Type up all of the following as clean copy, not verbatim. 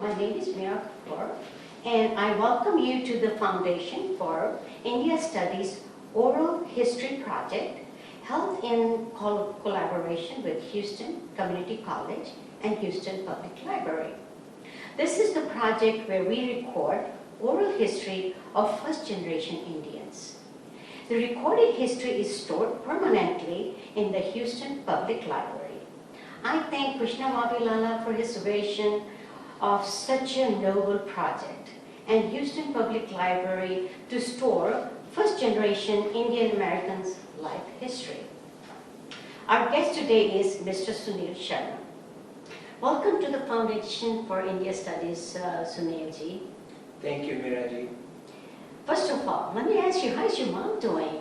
My name is Meera Kapur, and I welcome you to the Foundation for India Studies Oral History Project, held in collaboration with Houston Community College and Houston Public Library. This is the project where we record oral history of first-generation Indians. The recorded history is stored permanently in the Houston Public Library. I thank Krishna Vavilala for his vision of such a noble project and Houston Public Library to store first-generation Indian Americans' life history. Our guest today is Mr. Sunil Sharma. Welcome to the Foundation for India Studies, Sunil ji. Thank you, Meera ji. First of all, let me ask you, how's your mom doing?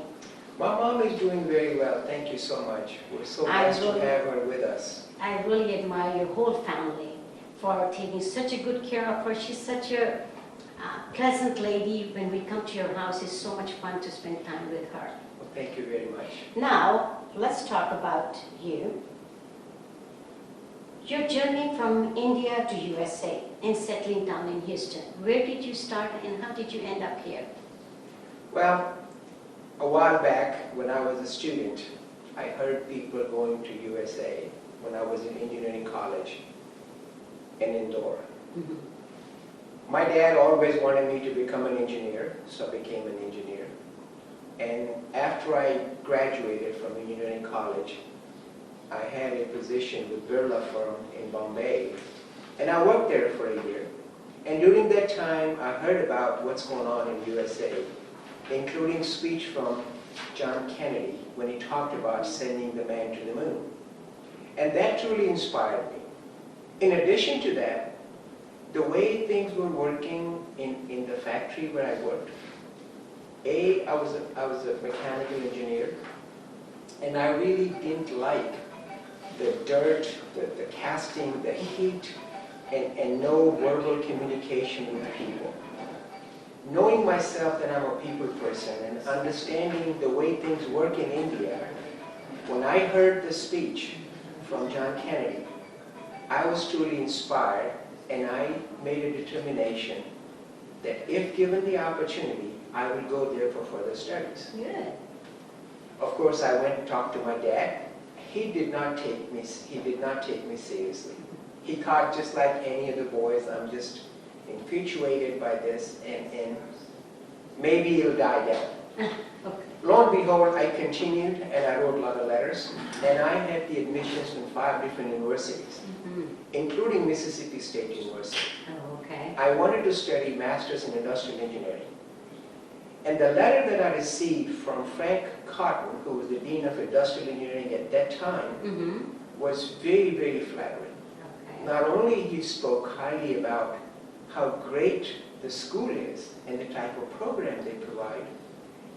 My mom is doing very well. Thank you so much. We're so blessed to have her with us. I really admire your whole family for taking such a good care of her. She's such a pleasant lady. When we come to your house, it's so much fun to spend time with her. Well, thank you very much. Now, let's talk about you. Your journey from India to USA and settling down in Houston. Where did you start and how did you end up here? Well, a while back when I was a student, I heard people going to USA when I was in engineering college in Indore. Mm-hmm. My dad always wanted me to become an engineer, so I became an engineer. And after I graduated from engineering college, I had a position with Birla firm in Bombay, and I worked there for a year. And during that time, I heard about what's going on in USA, including speech from John Kennedy when he talked about sending the man to the moon. And that truly inspired me. In addition to that, the way things were working in the factory where I worked, I was a mechanical engineer, and I really didn't like the dirt, the casting, the heat, and no verbal communication with people. Knowing myself that I'm a people person and understanding the way things work in India, when I heard the speech from John Kennedy, I was truly inspired, and I made a determination that if given the opportunity, I would go there for further studies. Good. Of course, I went and talked to my dad. He did not take me seriously. He thought, just like any of the boys, I'm just infatuated by this, and maybe it'll die down. Okay. Lo and behold, I continued, and I wrote a lot of letters, and I had the admissions from 5 different universities, including Mississippi State University. Oh, okay. I wanted to study Masters in Industrial Engineering. And the letter that I received from Frank Cotton, who was the Dean of Industrial Engineering at that time, was very, very flattering. Okay. Not only he spoke highly about how great the school is and the type of program they provide,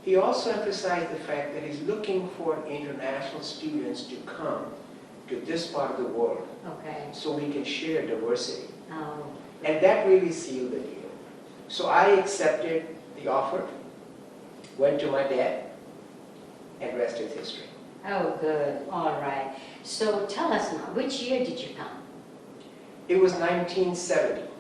he also emphasized the fact that he's looking for international students to come to this part of the world, Okay. so we can share diversity. Oh. And that really sealed the deal. So I accepted the offer, went to my dad, and rest is history. Oh, good. All right. So tell us now, which year did you come? It was 1970.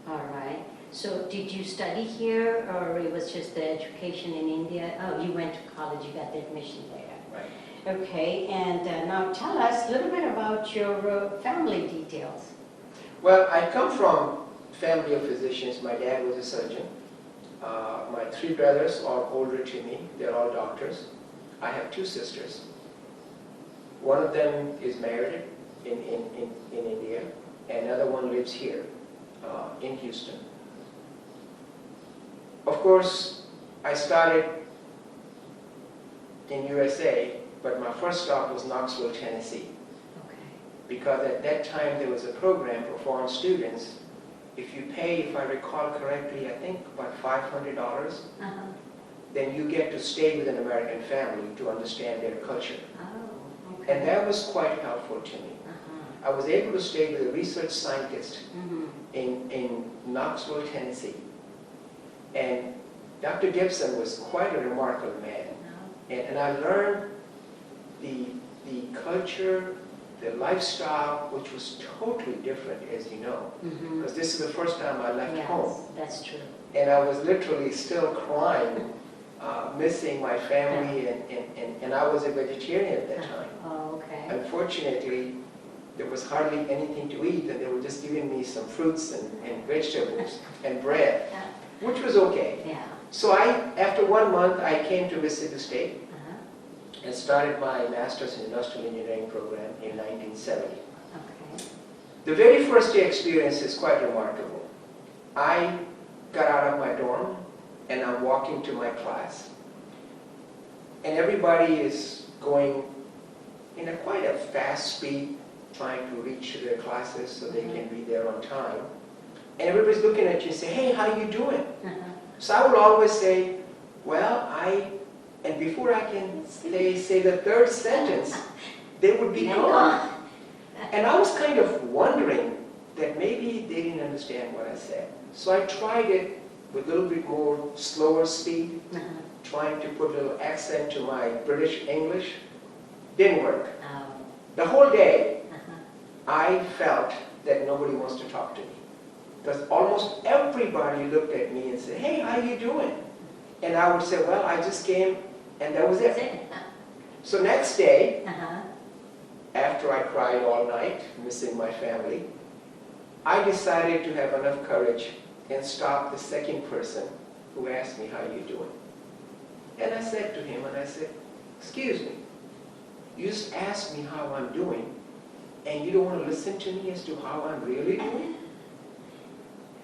All right. So did you study here, or it was just the education in India? Oh, you went to college, you got the admission there. Right. Okay, and now tell us a little bit about your family details. Well, I come from a family of physicians. My dad was a surgeon. My 3 brothers are older to me. They're all doctors. I have 2 sisters. One of them is married in India, and the other one lives here in Houston. Of course, I started in USA, but my first stop was Knoxville, Tennessee. Okay. Because at that time there was a program for foreign students. If you pay, if I recall correctly, I think about $500, then you get to stay with an American family to understand their culture. Oh, okay. And that was quite helpful to me. I was able to stay with a research scientist in Knoxville, Tennessee. And Dr. Gibson was quite a remarkable man. And I learned the culture the lifestyle, which was totally different, as you know, because this is the first time I left home. That's true. And I was literally still crying, missing my family, and I was a vegetarian at that time. Oh, okay. Unfortunately, there was hardly anything to eat, and they were just giving me some fruits and vegetables and bread, which was okay. Yeah. So after 1 month, I came to Mississippi State and started my Master's in Industrial Engineering program in 1970. Okay. The very first day experience is quite remarkable. I got out of my dorm and I'm walking to my class. And everybody is going in quite a fast speed, trying to reach their classes so they can be there on time. And everybody's looking at you and say, hey, how are you doing? So I would always say, well, and before I can say the third sentence, they would be gone. And I was kind of wondering that maybe they didn't understand what I said. So I tried it with a little bit more slower speed, trying to put a little accent to my British English. Didn't work. The whole day, I felt that nobody wants to talk to me. Because almost everybody looked at me and said, hey, how are you doing? And I would say, well, I just came, and that was it. So next day, after I cried all night, missing my family, I decided to have enough courage and stop the second person who asked me, how are you doing? And I said to him, and I said, excuse me, you just asked me how I'm doing, and you don't want to listen to me as to how I'm really doing?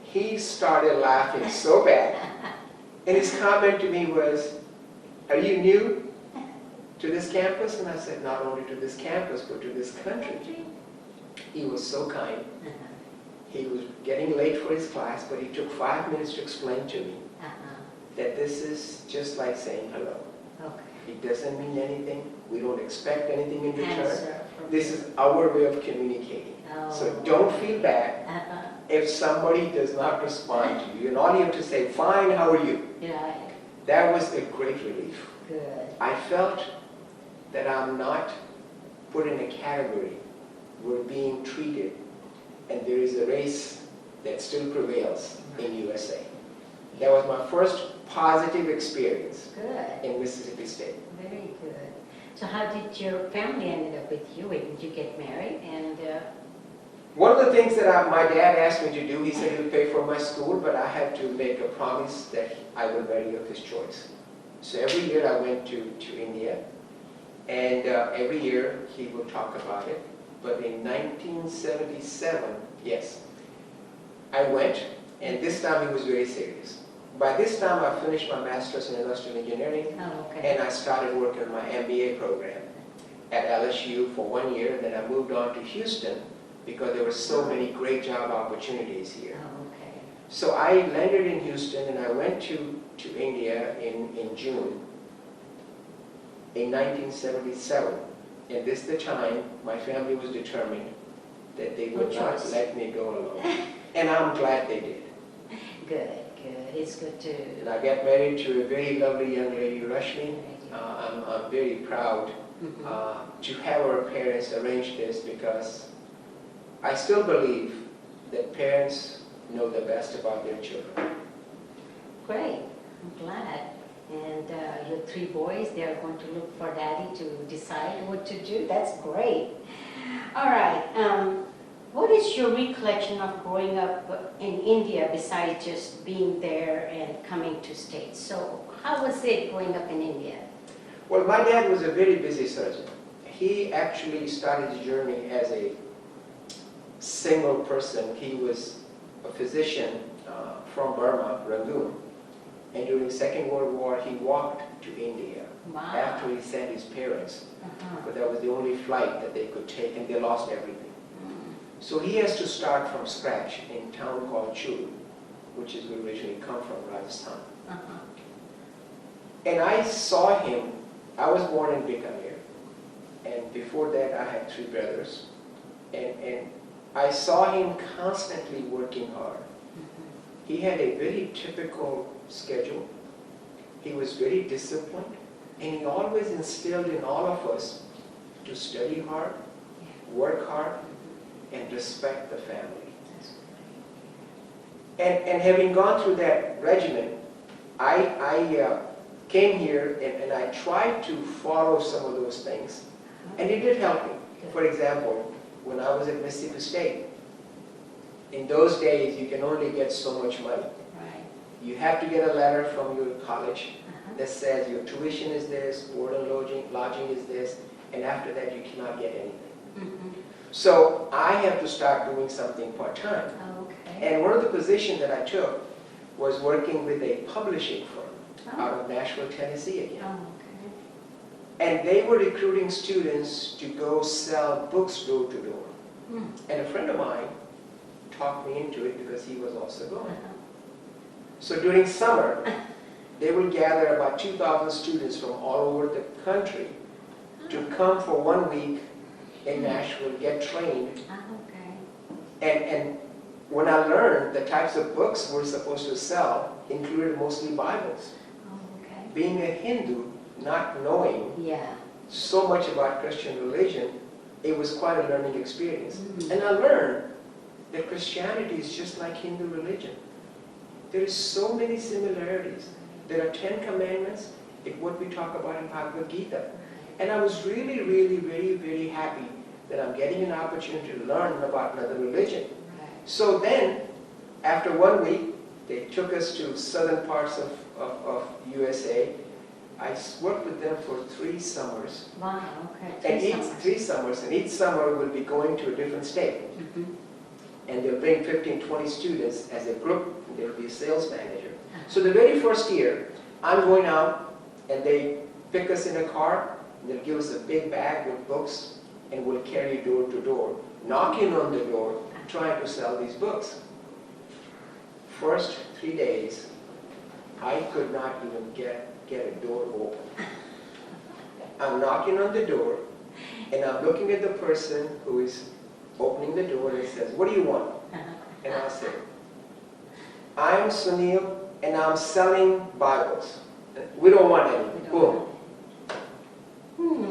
He started laughing so bad, and his comment to me was, are you new to this campus? And I said, not only to this campus, but to this country. He was so kind. He was getting late for his class, but he took 5 minutes to explain to me that this is just like saying hello. It doesn't mean anything. We don't expect anything in return. This is our way of communicating. So don't feel bad if somebody does not respond to you. And all you have to say, fine, how are you? That was a great relief. Good. I felt that I'm not put in a category. We're being treated, and there is a race that still prevails in USA. That was my first positive experience in Mississippi State. Very good. So how did your family ended up with you? Did you get married? And one of the things that my dad asked me to do, he said he would pay for my school, but I had to make a promise that I would marry of his choice. So every year I went to India, and every year he would talk about it. But in 1977, yes, I went, and this time he was very serious. By this time, I finished my Master's in Industrial Engineering, and I started working on my MBA program at LSU for 1 year, and then I moved on to Houston because there were so many great job opportunities here. So I landed in Houston, and I went to India in June in 1977. And this is the time my family was determined that they would not let me go alone. And I'm glad they did. Good, good. It's good to... And I got married to a very lovely young lady, Rashmi. I'm very proud to have our parents arrange this, because I still believe that parents know the best about their children. Great. I'm glad. And your 3 boys, they are going to look for daddy to decide what to do. That's great. All right. What is your recollection of growing up in India besides just being there and coming to States? So how was it growing up in India? Well, my dad was a very busy surgeon. He actually started his journey as a single person. He was a physician from Burma, Rangoon. And during the Second World War, he walked to India after he sent his parents. But that was the only flight that they could take, and they lost everything. So he has to start from scratch in a town called Churu, which is where we originally come from, Rajasthan. And I saw him. I was born in Bikaner, and before that I had 3 brothers. And I saw him constantly working hard. He had a very typical schedule. He was very disciplined, and he always instilled in all of us to study hard, work hard, and respect the family. And having gone through that regimen, I came here and I tried to follow some of those things, and it did help me. For example, when I was at Mississippi State, in those days you can only get so much money. Right. You have to get a letter from your college that says your tuition is this, board and lodging is this, and after that you cannot get anything. So I have to start doing something part-time. Okay. And one of the positions that I took was working with a publishing firm out of Nashville, Tennessee again. Oh, okay. And they were recruiting students to go sell books door to door. And a friend of mine talked me into it because he was also going. So during summer, they would gather about 2,000 students from all over the country to come for 1 week in Nashville, get trained. Okay. And when I learned the types of books we're supposed to sell included mostly Bibles. Okay. Being a Hindu, not knowing so much about Christian religion, it was quite a learning experience. And I learned that Christianity is just like Hindu religion. There is so many similarities. There are 10 commandments, it's what we talk about in Bhagavad Gita. And I was really, really, very, very happy that I'm getting an opportunity to learn about another religion. So then, after 1 week, they took us to southern parts of USA. I worked with them for 3 summers. Wow, okay. And three summers, and each summer we'll be going to a different state. And they'll bring 15, 20 students as a group, and there'll be a sales manager. So the very first year, I'm going out, and they pick us in a car, and they'll give us a big bag with books, and we'll carry door to door, knocking on the door, trying to sell these books. First 3 days, I could not even get a door open. I'm knocking on the door, and I'm looking at the person who is opening the door and says, "What do you want?" And I say, "I'm Sunil, and I'm selling Bibles. We don't want any." Boom.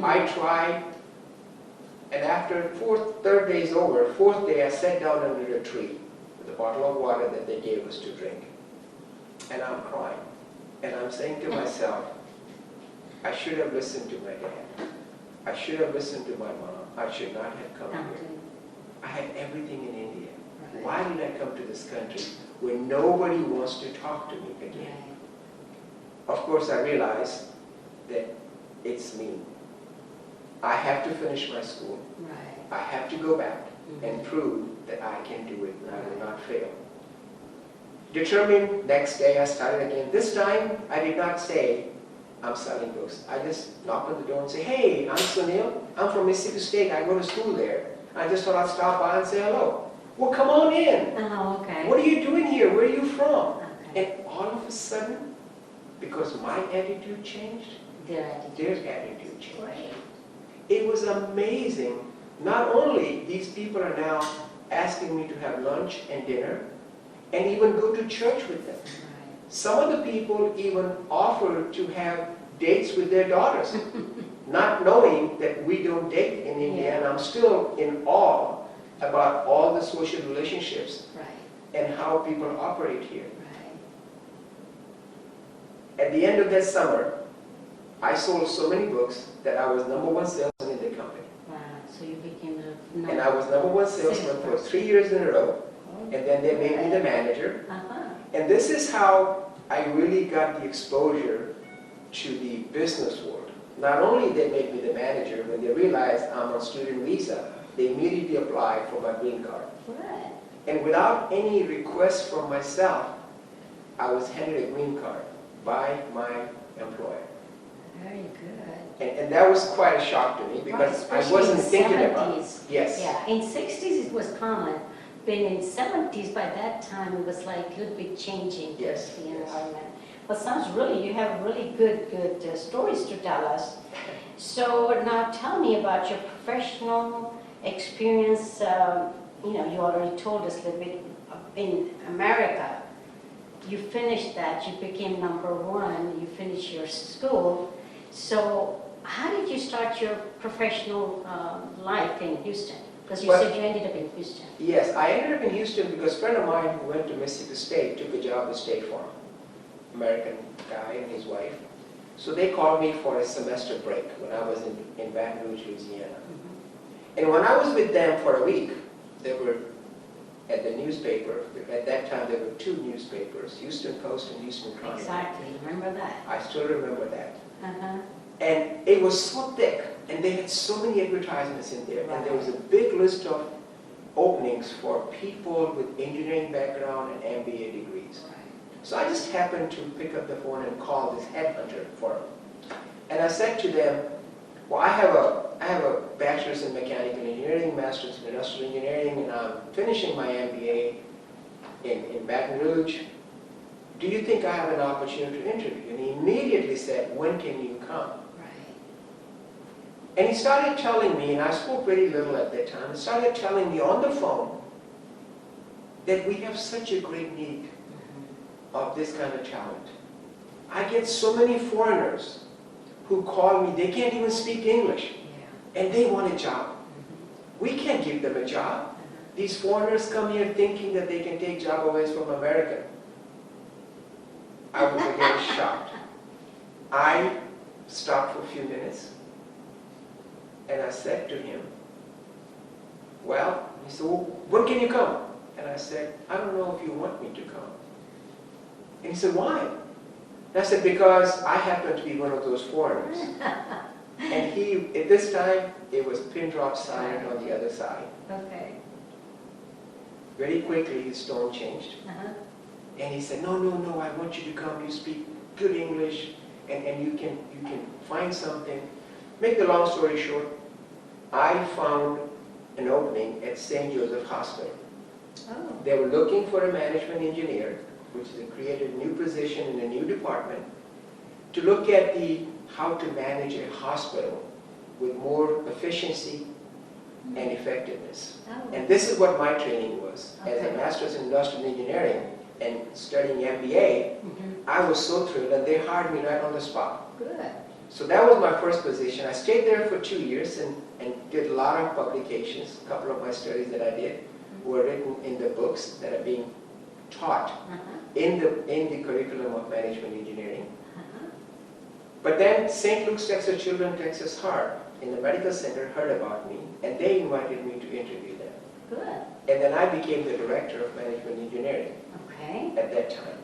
I tried, and after third day's over, 4th day I sat down under a tree with a bottle of water that they gave us to drink. And I'm crying. And I'm saying to myself, I should have listened to my dad. I should have listened to my mom. I should not have come here. I had everything in India. Why did I come to this country where nobody wants to talk to me again? Of course, I realized that it's me. I have to finish my school. I have to go back and prove that I can do it and I will not fail. Determined, next day I started again. This time, I did not say, "I'm selling books." I just knocked on the door and say, "Hey, I'm Sunil. I'm from Mississippi State. I go to school there. I just thought I'd stop by and say hello." "Well, come on in. Okay. What are you doing here? Where are you from?" And all of a sudden, because my attitude changed, their attitude changed. It was amazing. Not only these people are now asking me to have lunch and dinner, and even go to church with them. Some of the people even offer to have dates with their daughters, not knowing that we don't date in India, and I'm still in awe about all the social relationships and how people operate here. At the end of that summer, I sold so many books that I was #1 salesman in the company. So you became And I was #1 salesman for 3 years in a row, and then they made me the manager. And this is how I really got the exposure to the business world. Not only they made me the manager, when they realized I'm on student visa, they immediately applied for my green card. And without any request from myself, I was handed a green card by my employer. Very good. And that was quite a shock to me because I wasn't thinking about it. Yes. Yeah, in 60s it was common, but in 70s by that time it was like a little bit changing the environment. But sounds really, you have really good stories to tell us. So now tell me about your professional experience. You already told us a little bit in America. You finished that, you became #1, you finished your school. So how did you start your professional life in Houston? Because you Well, said you ended up in Houston. Yes, I ended up in Houston because a friend of mine who went to Mississippi State took a job at State Farm, American guy and his wife. So they called me for a semester break when I was in Baton Rouge, Louisiana. And when I was with them for a week, they were at the newspaper. At that time, there were two newspapers, Houston Post and Houston Chronicle. Exactly, remember that. I still remember that. Uh-huh. And it was so thick, and they had so many advertisements in there, and there was a big list of openings for people with engineering background and MBA degrees. So I just happened to pick up the phone and call this headhunter for them. And I said to them, well, I have a bachelor's in mechanical engineering, master's in industrial engineering, and I'm finishing my MBA in Baton Rouge. Do you think I have an opportunity to interview? And he immediately said, when can you come? And he started telling me, and I spoke very little at that time, he started telling me on the phone that we have such a great need of this kind of talent. I get so many foreigners who call me, they can't even speak English, and they want a job. We can't give them a job. These foreigners come here thinking that they can take job away from America. I was again shocked. I stopped for a few minutes, and I said to him, well, he said, well, when can you come? And I said, I don't know if you want me to come. And he said, why? And I said, because I happen to be one of those foreigners. And he, at this time, it was pin drop silent on the other side. Okay. Very quickly, his tone changed. Uh-huh. And he said, no, no, no, I want you to come. You speak good English, and you can find something. Make the long story short, I found an opening at St. Joseph Hospital. Oh. They were looking for a management engineer, which they created a new position in a new department, to look at how to manage a hospital with more efficiency and effectiveness. Oh. And this is what my training was. As a master's in industrial engineering and studying MBA, I was so thrilled, and they hired me right on the spot. Good. So that was my first position. I stayed there for 2 years and did a lot of publications. A couple of my studies that I did were written in the books that are being taught in the curriculum of management engineering. But then St. Luke's Texas Children's Texas Heart in the medical center heard about me, and they invited me to interview them. Good. And then I became the director of management engineering Okay. at that time.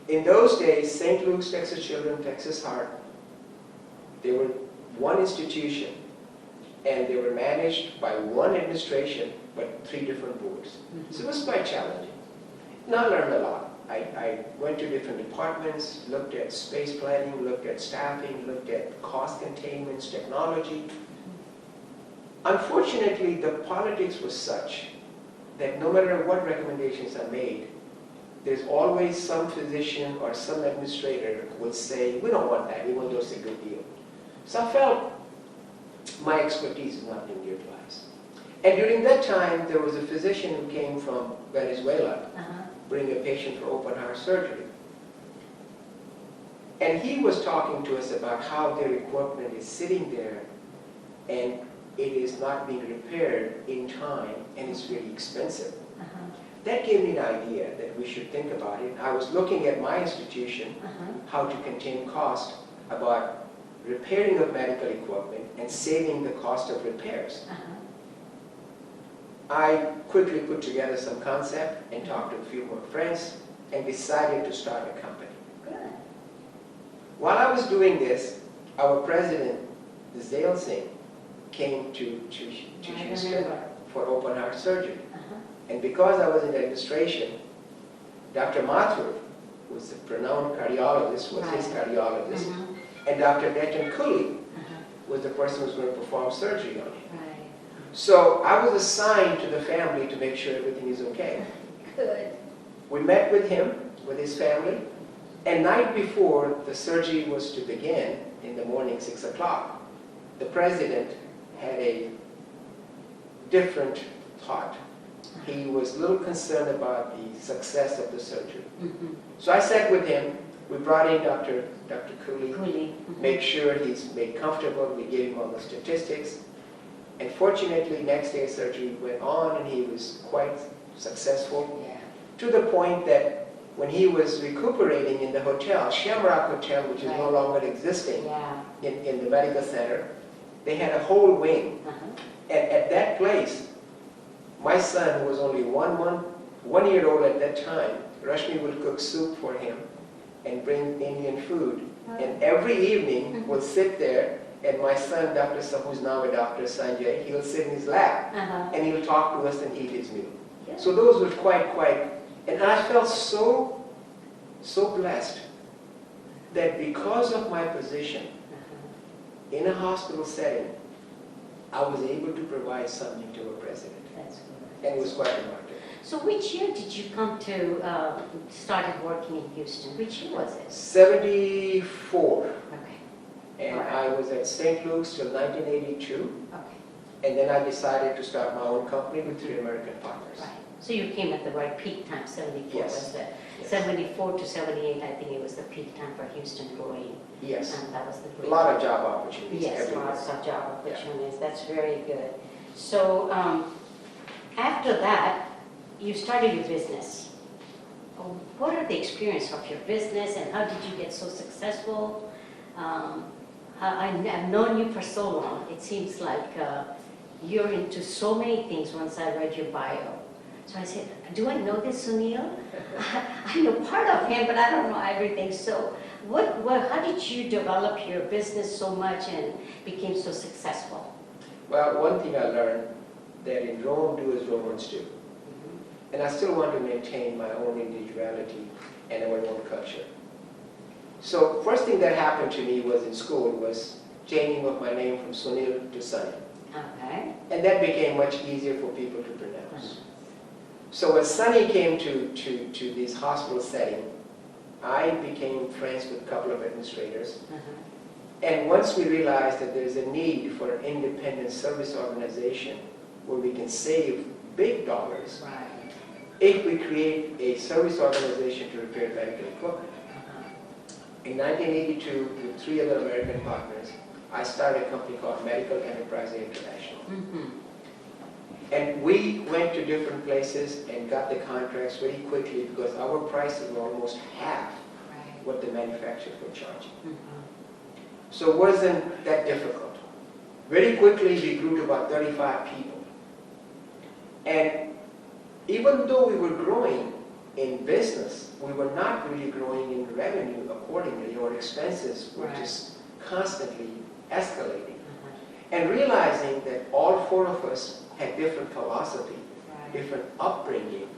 In those days, St. Luke's Texas Children's Texas Heart, they were one institution, and they were managed by one administration, but 3 different boards. So it was quite challenging. And I learned a lot. I went to different departments, looked at space planning, looked at staffing, looked at cost containments, technology. Unfortunately, the politics was such that no matter what recommendations are made, there's always some physician or some administrator who would say, we don't want that, even though it's a good deal. So I felt my expertise is not being utilized. And during that time, there was a physician who came from Venezuela, bringing a patient for open heart surgery. And he was talking to us about how their equipment is sitting there and it is not being repaired in time and it's really expensive. That gave me an idea that we should think about it. I was looking at my institution, how to contain cost, about repairing of medical equipment and saving the cost of repairs. I quickly put together some concept and talked to a few more friends and decided to start a company. Good. While I was doing this, our president, Zale Singh, came to Houston for open heart surgery. And because I was in administration, Dr. Mathur, who was a renowned cardiologist, was his cardiologist, and Dr. Denton Cooley was the person who was going to perform surgery on him. So I was assigned to the family to make sure everything is okay. Good. We met with him, with his family, and night before the surgery was to begin, in the morning, 6 o'clock, the president had a different thought. He was a little concerned about the success of the surgery. So I sat with him. We brought in Dr. Cooley, Cooley. make sure he's made comfortable. We gave him all the statistics. And fortunately, next day surgery went on and he was quite successful, Yeah. to the point that when he was recuperating in the hotel, Shamrock Hotel, which is no Right. longer existing Yeah. in the medical center, they had a whole wing. And at that place, my son, who was only 1 year old at that time, Rashmi would cook soup for him and bring Indian food. And every evening, we'll sit there, and my son, who's now a doctor, Sanjay, he'll sit in his lap, and he'll talk to us and eat his meal. Yeah. So those were quite, and I felt so blessed that because of my position in a hospital setting, I was able to provide something to a president. That's good. And it was quite remarkable. So which year did you come to, started working in Houston? Which year was it? 74. Okay. And Alright. I was at St. Luke's till 1982. Okay. And then I decided to start my own company with 3 American partners. Right. So you came at the right peak time, 74 Yes. was the, Yes. 74 to 78, I think it was the peak time for Houston growing. Yes. And that was the A great. lot of job opportunities Yes, everywhere. lots of job opportunities. That's very good. So after that, you started your business. What are the experience of your business and how did you get so successful? I've known you for so long. It seems like you're into so many things once I read your bio. So I said, do I know this Sunil? I know part of him, but I don't know everything. So how did you develop your business so much and became so successful? Well, one thing I learned, that in Rome, do as Romans do. And I still want to maintain my own individuality and my own culture. So first thing that happened to me was in school was changing of my name from Sunil to Sunny. Okay. And that became much easier for people to pronounce. So when Sunny came to this hospital setting, I became friends with a couple of administrators. And once we realized that there's a need for an independent service organization where we can save big dollars Right. if we create a service organization to repair medical equipment. In 1982, with 3 other American partners, I started a company called Medical Enterprise International. And we went to different places and got the contracts very quickly because our prices were almost half Right. what the manufacturers were charging. So it wasn't that difficult. Very quickly, we grew to about 35 people. And even though we were growing in business, we were not really growing in revenue accordingly. Our expenses were Right. just constantly escalating. And realizing that all 4 of us had different philosophy, Right. different upbringing,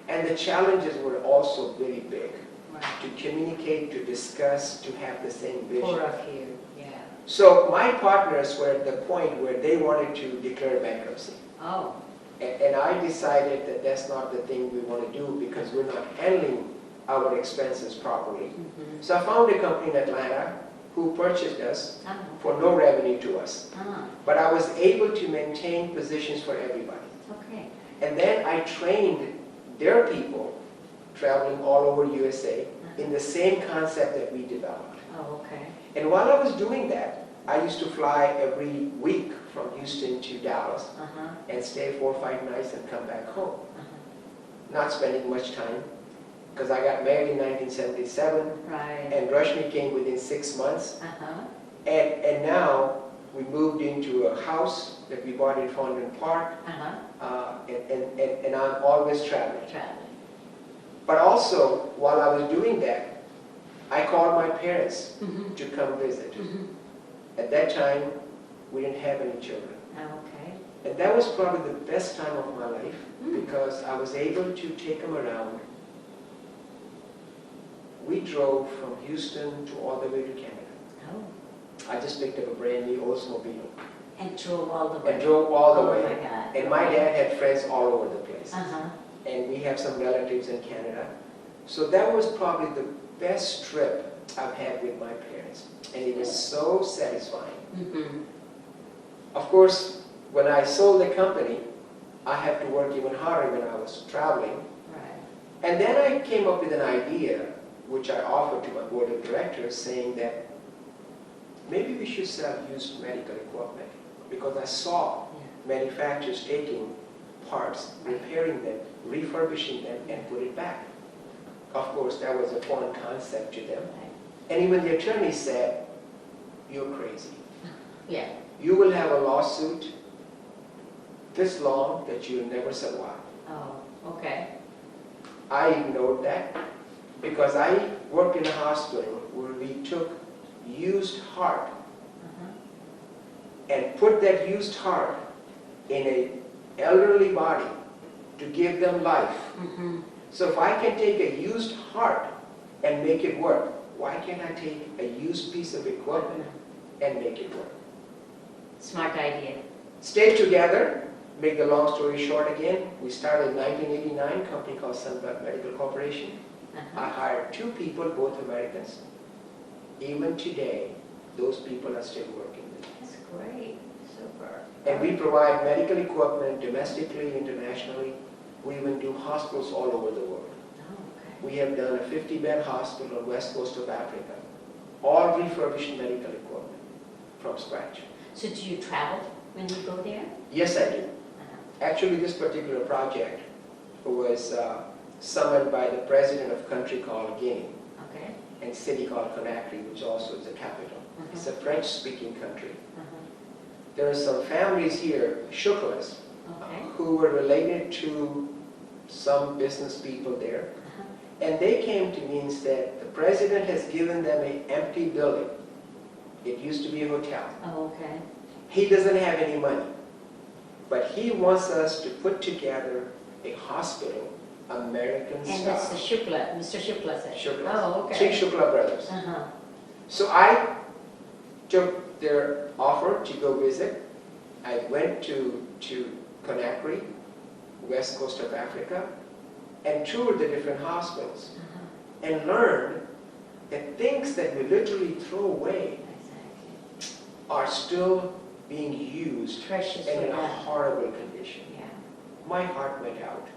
and the challenges were also very big. Right. To communicate, to discuss, to have the same vision. 4 of you. Yeah. So my partners were at the point where they wanted to declare bankruptcy. Oh. And I decided that that's not the thing we want to do because we're not handling our expenses properly. So I found a company in Atlanta who purchased us for no revenue to us. But I was able to maintain positions for everybody. Okay. And then I trained their people traveling all over USA in the same concept that we developed. Oh, okay. And while I was doing that, I used to fly every week from Houston to Dallas and stay 4 or 5 nights and come back home. Not spending much time because I got married in 1977 Right. and Rashmi came within 6 months. Uh-huh. And now we moved into a house that we bought in Fondren Park and I'm always traveling. Traveling. But also, while I was doing that, I called my parents to come visit. At that time, we didn't have any children. Okay. And that was probably the best time of my life because I was able to take them around. We drove from Houston to all the way to Canada. Oh. I just picked up a brand new Oldsmobile And drove all the way. and drove all the Oh way. my God. And my dad had friends all over the place. Uh-huh. And we have some relatives in Canada. So that was probably the best trip I've had with my parents. And it was so satisfying. Of course, when I sold the company, I had to work even harder when I was traveling. Right. And then I came up with an idea which I offered to my board of directors, saying that maybe we should sell used medical equipment, because I saw manufacturers taking parts, repairing them, refurbishing them, and put it back. Of course, that was a foreign concept to them. And even the attorney said, "You're crazy. Yeah. You will have a lawsuit this long that you'll never survive." Oh, okay. I ignored that because I worked in a hospital where we took used heart and put that used heart in an elderly body to give them life. So if I can take a used heart and make it work, why can't I take a used piece of equipment and make it work? Smart idea. Stayed together. Make the long story short again, we started in 1989, a company called Sunbelt Medical Corporation. I hired 2 people, both Americans. Even today, those people are still working with us. That's great. Super. And we provide medical equipment domestically, internationally. We even do hospitals all over the world. Oh, okay. We have done a 50-bed hospital on the west coast of Africa. All refurbished medical equipment from scratch. So do you travel when you go there? Yes, I do. Actually, this particular project was summoned by the president of a country called Guinea and city called Conakry, which also is the capital. It's a French-speaking country. There are some families here, Shuklas, who were related to some business people there. And they came to me and said, the president has given them an empty building. It used to be a hotel. Oh, okay. He doesn't have any money. But he wants us to put together a hospital, American style. And that's the Shukla, Mr. Shukla said. Shukla. Oh, okay. 3 Shukla brothers. So I took their offer to go visit. I went to Conakry, west coast of Africa, and toured the different hospitals and learned that things that we literally throw away are still being used Precious and in for a that. horrible condition. Yeah. My heart went out.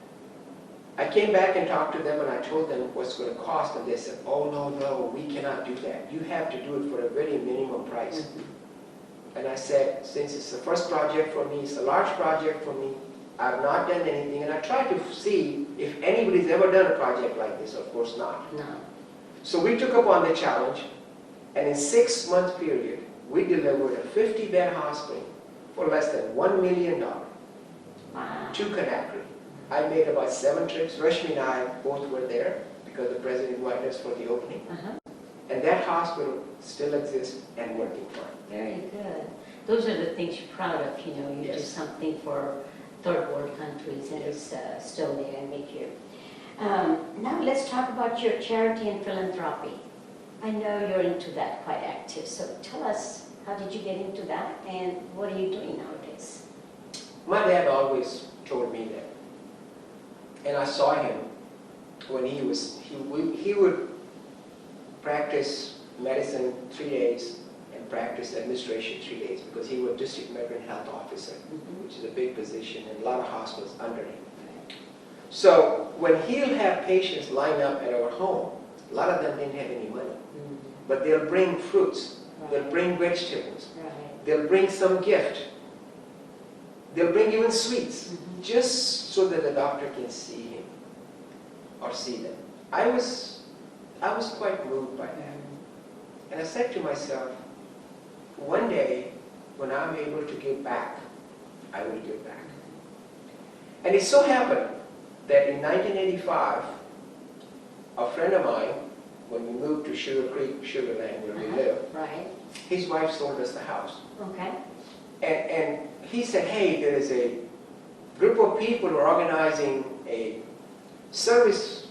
I came back and talked to them and I told them what's going to cost, and they said, "Oh, no, we cannot do that. You have to do it for a very minimum price." And I said, since it's the first project for me, it's a large project for me, I've not done anything, and I tried to see if anybody's ever done a project like this. Of course not. No. So we took upon the challenge, and in a 6-month period, we delivered a 50-bed hospital for less than $1 million to Conakry. I made about 7 trips. Rashmi and I both were there because the president invited us for the opening. And that hospital still exists and working fine. Very good. Those are the things you're proud of, you know, you do Yes. something for third world countries and it's still there and make you. Now let's talk about your charity and philanthropy. I know you're into that, quite active, so tell us, how did you get into that and what are you doing nowadays? My dad always told me that. And I saw him when he would practice medicine 3 days and practice administration 3 days because he was district migrant health officer, which is a big position and a lot of hospitals under him. So when he'll have patients line up at our home, a lot of them didn't have any money, but they'll bring fruits, they'll bring vegetables, they'll bring some gift, they'll bring even sweets, just so that the doctor can see him or see them. I was quite moved by that. And I said to myself, one day, when I'm able to give back, I will give back. And it so happened that in 1985, a friend of mine, when we moved to Sugar Creek, Sugar Land, where we live, his wife sold us the house. And he said, hey, there is a group of people who are organizing a service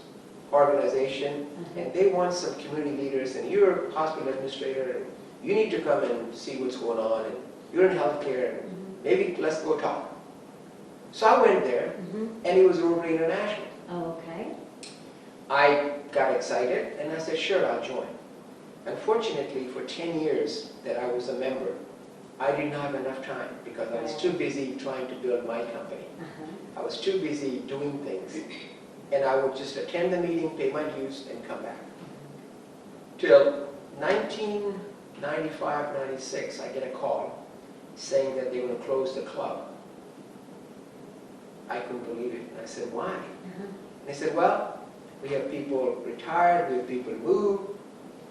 organization, and they want some community leaders, and you're a hospital administrator, and you need to come and see what's going on, and you're in healthcare, and maybe let's go talk. So I went there, and it was Rotary International. I got excited, and I said, sure, I'll join. Unfortunately, for 10 years that I was a member, I didn't have enough time because I was too busy trying to build my company. I was too busy doing things. And I would just attend the meeting, pay my dues, and come back. till 1995, 96, I get a call saying that they were going to close the club. I couldn't believe it. And I said, why? And they said, well, we have people retired, we have people move,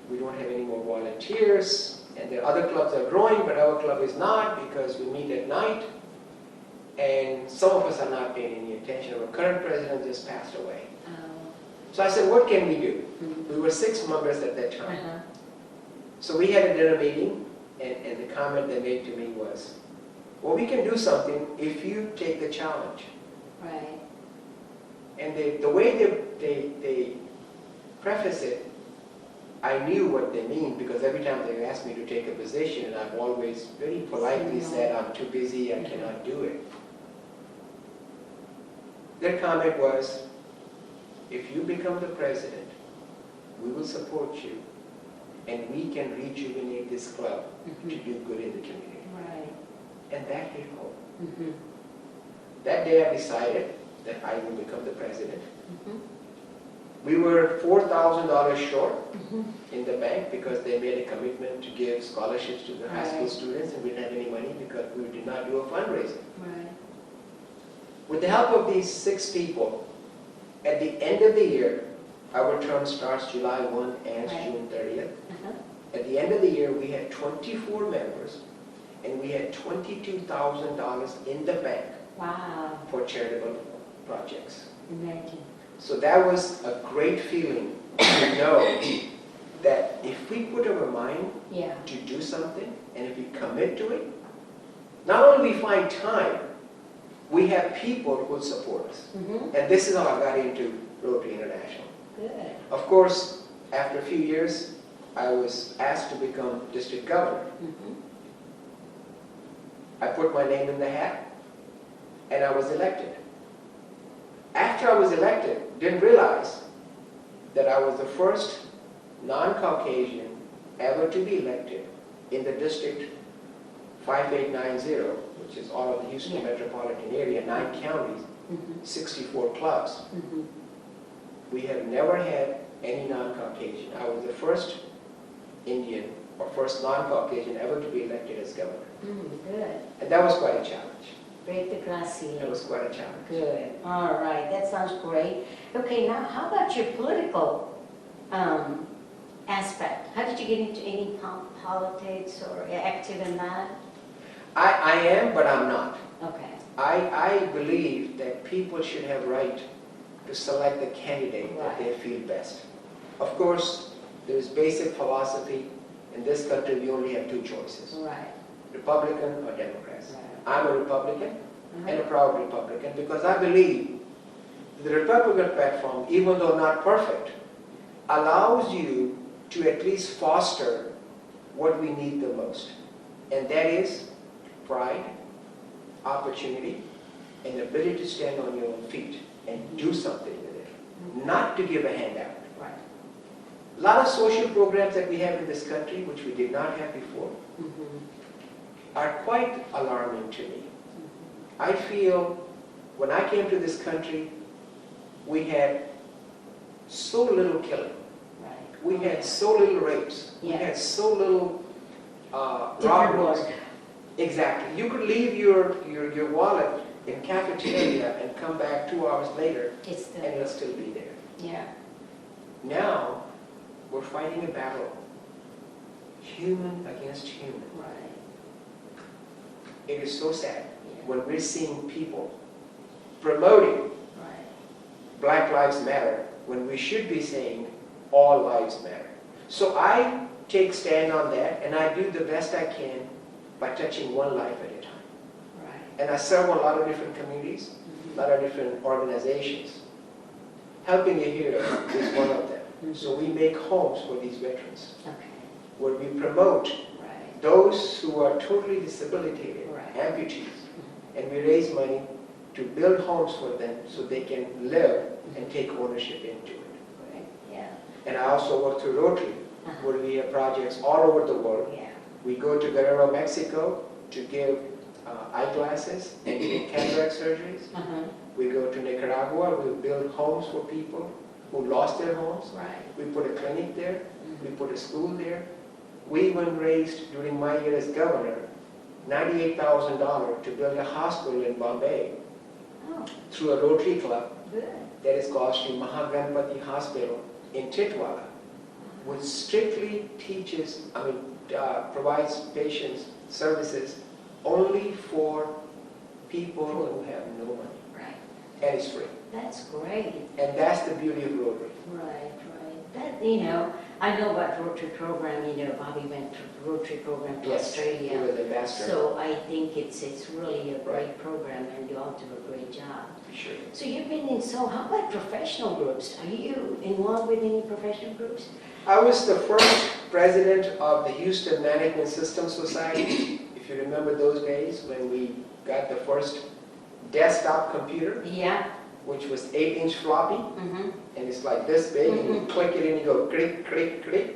we don't have any more volunteers, and the other clubs are growing, but our club is not because we meet at night, and some of us are not paying any attention. Our current president just passed away. So I said, what can we do? We were 6 members at that time. So we had a dinner meeting, and the comment they made to me was, well, we can do something if you take the challenge. Right. And the way they preface it, I knew what they mean, because every time they asked me to take a position, and I've always very politely said, I'm too busy, I cannot do it. Their comment was, if you become the president, we will support you, and we can rejuvenate this club to do good in the community. Right. And that hit home. That day I decided that I will become the president. We were $4,000 short in the bank because they made a commitment to give scholarships to the high school students, and we didn't have any money because we did not do a fundraiser. Right. With the help of these 6 people, at the end of the year, our term starts July 1 and June 30th. At the end of the year, we had 24 members, and we had $22,000 in the bank for charitable projects. Imagine. So that was a great feeling to know that if we put our mind to do something, and if we commit to it, not only we find time, we have people who will support us. And this is how I got into Rotary International. Good. Of course, after a few years, I was asked to become district governor. I put my name in the hat, and I was elected. After I was elected, didn't realize that I was the first non-Caucasian ever to be elected in the district 5890, which is all of the Houston metropolitan area, 9 counties, 64 clubs. We have never had any non-Caucasian. I was the first Indian or first non-Caucasian ever to be elected as governor. Good. And that was quite a challenge. Break the glass ceiling. It was quite a challenge. Good. All right. That sounds great. Okay, now how about your political aspect? How did you get into any politics or active in that? I am, but I'm not. Okay. I believe that people should have right to select the candidate that they feel best. Of course, there's basic philosophy. In this country, we only have 2 choices. Right. Republican or Democrats. Right. I'm a Republican and a proud Republican because I believe the Republican platform, even though not perfect, allows you to at least foster what we need the most. And that is pride, opportunity, and the ability to stand on your own feet and do something with it, not to give a handout. Right. A lot of social programs that we have in this country, which we did not have before, are quite alarming to me. I feel when I came to this country, we had so little killing. Right. We had so little rapes. We had so little robberies. Exactly. You could leave your wallet in cafeteria and come back 2 hours later and it'll still be there. Yeah. Now, we're fighting a battle. Human against human. Right. It is so sad when we're seeing people promoting Black Lives Matter when we should be saying all lives matter. So I take stand on that, and I do the best I can by touching one life at a time. Right. And I serve a lot of different communities, a lot of different organizations. Helping You Here is one of them. So we make homes for these veterans, where we promote those who are totally debilitated, amputees, and we raise money to build homes for them so they can live and take ownership into it. Right. Yeah. And I also work through Rotary, where we have projects all over the world. Yeah. We go to Guerrero, Mexico to give eyeglasses and cataract surgeries. We go to Nicaragua, we build homes for people who lost their homes. Right. We put a clinic there. We put a school there. We even raised, during my year as governor, $98,000 to build a hospital in Bombay Oh, through a Rotary Club good. that is called Sri Mahagampati Hospital in Titwala, which strictly provides patients services only for people who have no money, Right. and it's free. That's great. And that's the beauty of Rotary. Right, right. That, you know, I know about Rotary program, you know, Bobby went to Rotary program to He Australia. was the ambassador. So I think it's really a great program and you all do a great job. Sure. So you've been in, so how about professional groups? Are you involved with any professional groups? I was the first president of the Houston Management Systems Society. If you remember those days when we got the first desktop computer, Yeah. which was 8-inch floppy, Mm-hmm. and it's like this big, and you click it and you go click, click, click.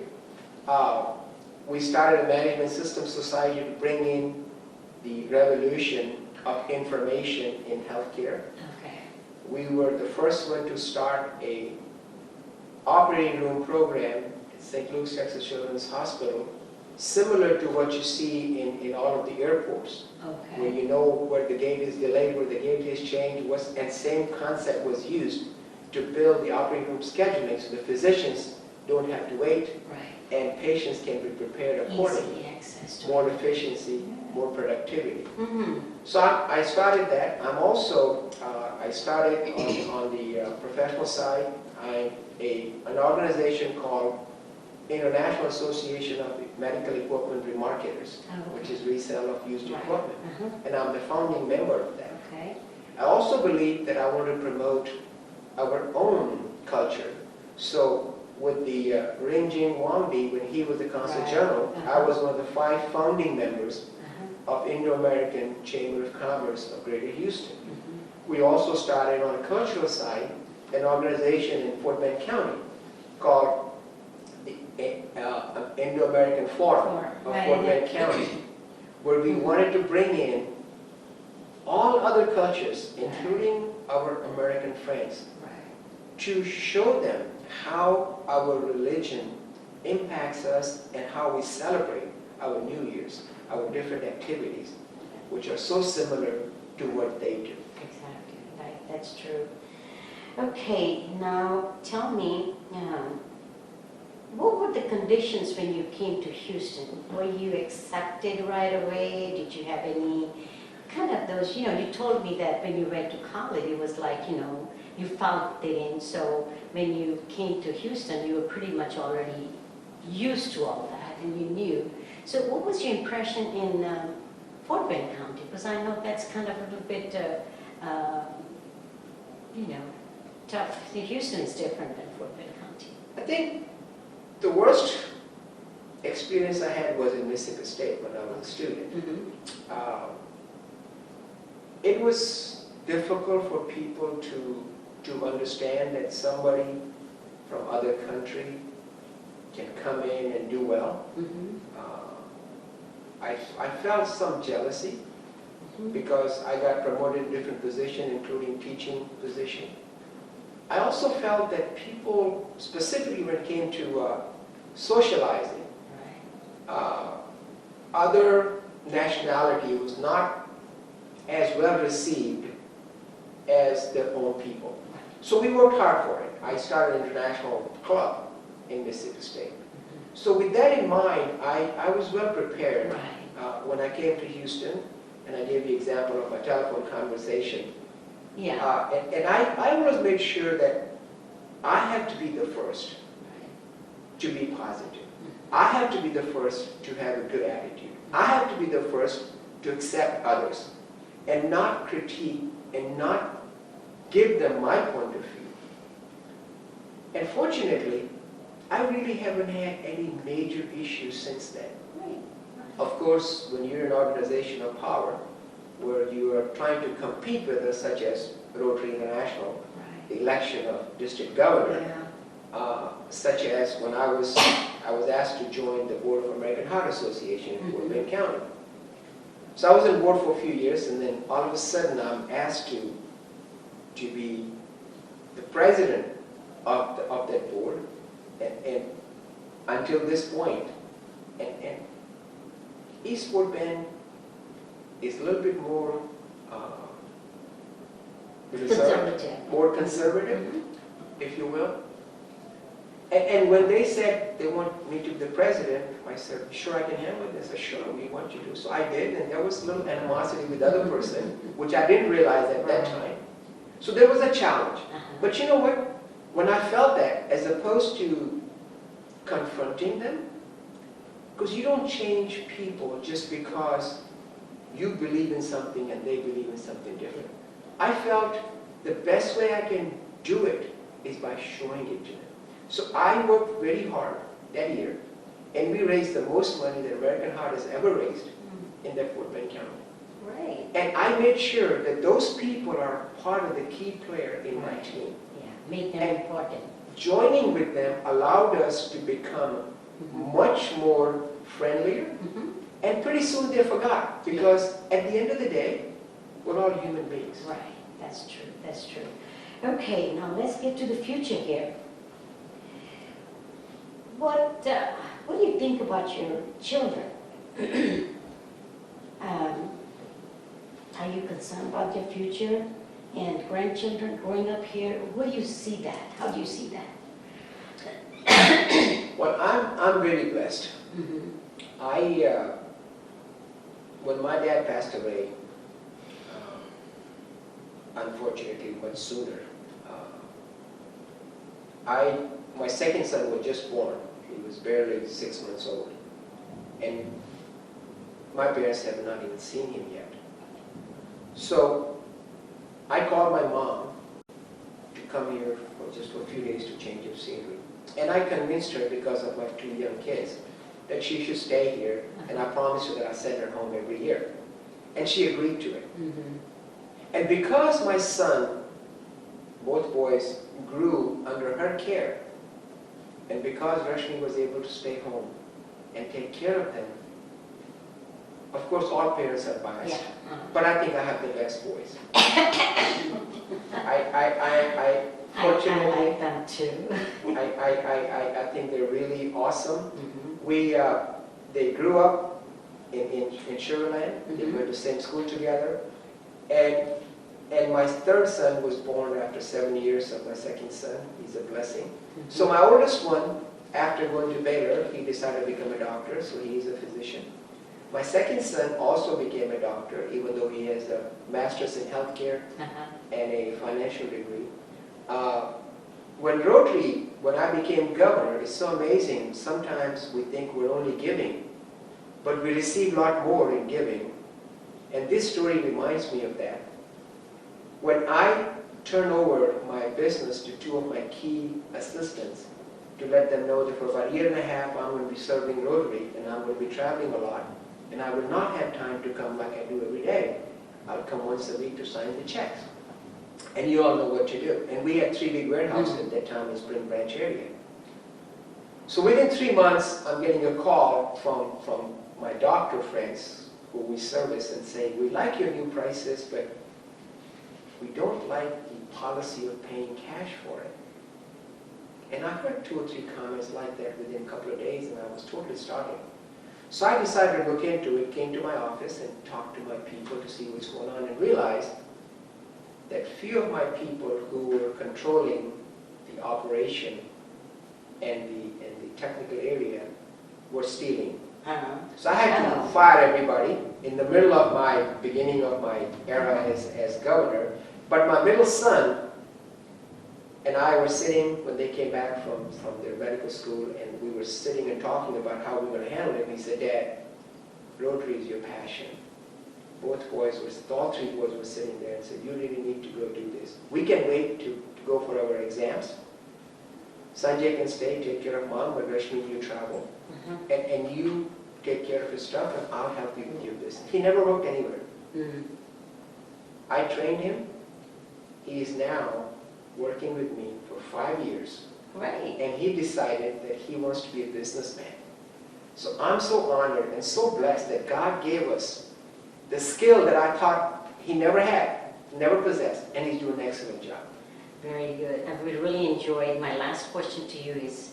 We started a Management Systems Society to bring in the revolution of information in healthcare. Okay. We were the first one to start a operating room program at St. Luke's Texas Children's Hospital, similar to what you see in all of the airports, where Okay. you know where the gate is delayed, where the gate is changed, and same concept was used to build the operating room scheduling so the physicians don't have to wait Right. and patients can be prepared accordingly. Easy access to More efficiency, more productivity. Mm-hmm. So I started that. I'm also, I started on the professional side. I'm an organization called International Association of Medical Equipment Remarketers, Oh, which is resale of used Right. equipment. Uh-huh. And I'm the founding member of that. Okay. I also believe that I want to promote our own culture. So with the Rinjing Wangdi, when he was the Consul Right. General, I Uh-huh. was one of the 5 founding members Uh-huh. of Indo-American Chamber of Commerce of Greater Houston. Mm-hmm. We also started on a cultural side an organization in Fort Bend County called the Indo-American Forum of Right. Fort Bend County, where we wanted to bring in all other cultures, including our American friends, Right. to show them how our religion impacts us and how we celebrate our New Year's, our different activities, which are so similar to what they do. Exactly. Right. That's true. Okay. Now tell me, what were the conditions when you came to Houston? Were you accepted right away? Did you have any kind of those, you know, you told me that when you went to college, it was like, you know, you felt it in. So when you came to Houston, you were pretty much already used to all that and you knew. So what was your impression in Fort Bend County? Because I know that's kind of a little bit, you know, tough. Houston is different than Fort Bend County. I think the worst experience I had was in Mississippi State when I was a student. Mm-hmm. It was difficult for people to understand that somebody from other country can come in and do well. Mm-hmm. I felt some jealousy because I got promoted to different positions, including teaching position. I also felt that people, specifically when it came to socializing, other nationality was not as well received as their own people. So we worked hard for it. I started an international club in Mississippi State. So with that in mind, I was well prepared when I came to Houston, and I gave the example of my telephone conversation. Yeah. And I always made sure that I have to be the first to be positive. I have to be the first to have a good attitude. I have to be the first to accept others and not critique and not give them my point of view. And fortunately, I really haven't had any major issues since then. Of course, when you're an organization of power, where you are trying to compete with us, such as Rotary International, the election of district governor, such as when I was asked to join the board of American Heart Association in Fort Bend County. So I was on board for a few years, and then all of a sudden I'm asked to be the president of that board, and until this point, and Eastport Bend is a little bit more Conservative. more conservative, if you will. And when they said they want me to be the president, I said, sure, I can handle this. I said, sure, we want you to. So I did, and there was a little animosity with the other person, which I didn't realize at that time. So there was a challenge. But you know what? When I felt that, as opposed to confronting them, because you don't change people just because you believe in something and they believe in something different. I felt the best way I can do it is by showing it to them. So I worked very hard that year, and we raised the most money that American Heart has ever raised in that Fort Bend County. Right. And I made sure that those people are part of the key player in my team. Yeah, make them And important. joining with them allowed us to become much more friendlier, and pretty soon they forgot, because at the end of the day, we're all human beings. Right, that's true, that's true. Okay, now let's get to the future here. What do you think about your children? Are you concerned about their future and grandchildren growing up here? Where do you see that? How do you see that? Well, I'm really blessed. When my dad passed away, unfortunately much sooner, my second son was just born. He was barely 6 months old. And my parents have not even seen him yet. So I called my mom to come here for a few days to change of scenery. And I convinced her, because of my 2 young kids, that she should stay here, and I promised her that I'd send her home every year. And she agreed to it. And because my son, both boys, grew under her care, and because Rashmi was able to stay home and take care of them, of course all parents are biased, but I think I have the best boys. Fortunately, I like them too. I think they're really awesome. They grew up in Sugar Land. They went to the same school together. And my third son was born after 7 years of my second son. He's a blessing. So my oldest one, after going to Baylor, he decided to become a doctor, so he's a physician. My second son also became a doctor, even though he has a master's in healthcare and a financial degree. When I became governor, it's so amazing. Sometimes we think we're only giving, but we receive a lot more in giving. And this story reminds me of that. When I turn over my business to 2 of my key assistants to let them know that for about 1.5 years I'm going to be serving Rotary, and I'm going to be traveling a lot, and I will not have time to come like I do every day. I'll come once a week to sign the checks. And you all know what to do. And we had 3 big warehouses at that time in Spring Branch area. So within 3 months, I'm getting a call from my doctor friends who we service and say, we like your new prices, but we don't like the policy of paying cash for it. And I heard 2 or 3 comments like that within a couple of days, and I was totally startled. So I decided to look into it, came to my office and talked to my people to see what's going on, and realized that few of my people who were controlling the operation and the technical area were stealing. So I had to fire everybody in the middle of my beginning of my era as governor. But my middle son and I were sitting when they came back from their medical school, and we were sitting and talking about how we were going to handle it. And he said, Dad, Rotary is your passion. Both boys all 3 boys were sitting there and said, you really need to go do this. We can wait to go for our exams. Sanjay can stay, take care of Mom, but Rashmi, you travel. And you take care of his stuff, and I'll help you with your business. He never worked anywhere. I trained him. He is now working with me for 5 years. Right. And he decided that he wants to be a businessman. So I'm so honored and so blessed that God gave us the skill that I thought he never had, never possessed, and he's doing an excellent job. Very good. I would really enjoy. My last question to you is,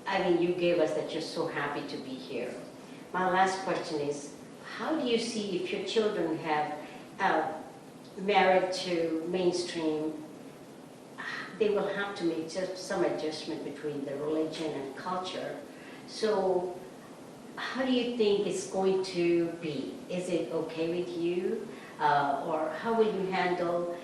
I mean, you gave us that you're so happy to be here. My last question is, how do you see if your children have married to mainstream, they will have to make just some adjustment between the religion and culture. So how do you think it's going to be? Is it okay with you? Or how will you handle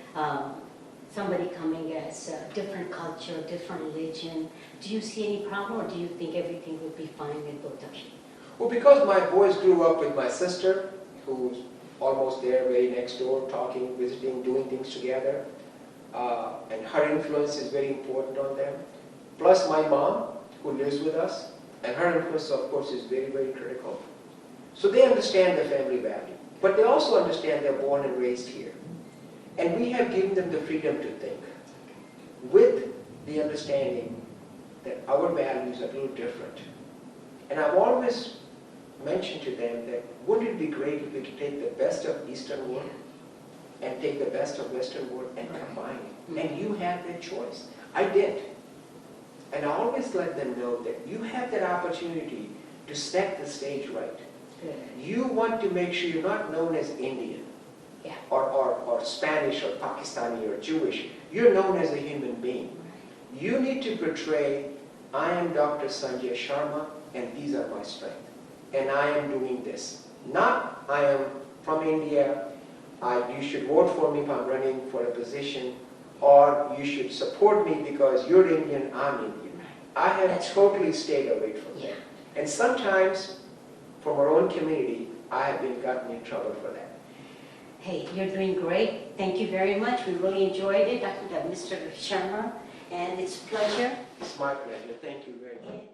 somebody coming as a different culture, different religion? Do you see any problem, or do you think everything will be fine with both of you? Well, because my boys grew up with my sister, who's almost there, very next door, talking, visiting, doing things together, and her influence is very important on them. Plus my mom, who lives with us, and her influence, of course, is very, very critical. So they understand the family value, but they also understand they're born and raised here. And we have given them the freedom to think, with the understanding that our values are a little different. And I've always mentioned to them that wouldn't it be great if we could take the best of Eastern world and take the best of Western world and combine it. And you have that choice. I did. And I always let them know that you have that opportunity to set the stage right. You want to make sure you're not known as Indian or Spanish or Pakistani or Jewish. You're known as a human being. You need to portray, I am Dr. Sunil Sharma and these are my strengths. And I am doing this. Not, I am from India, you should vote for me if I'm running for a position, or you should support me because you're Indian, I'm Indian. I have totally stayed away from that. And sometimes, from our own community, I have been gotten in trouble for that. Hey, you're doing great. Thank you very much. We really enjoyed it, Mr. Sharma, and it's a pleasure. It's my pleasure. Thank you very much.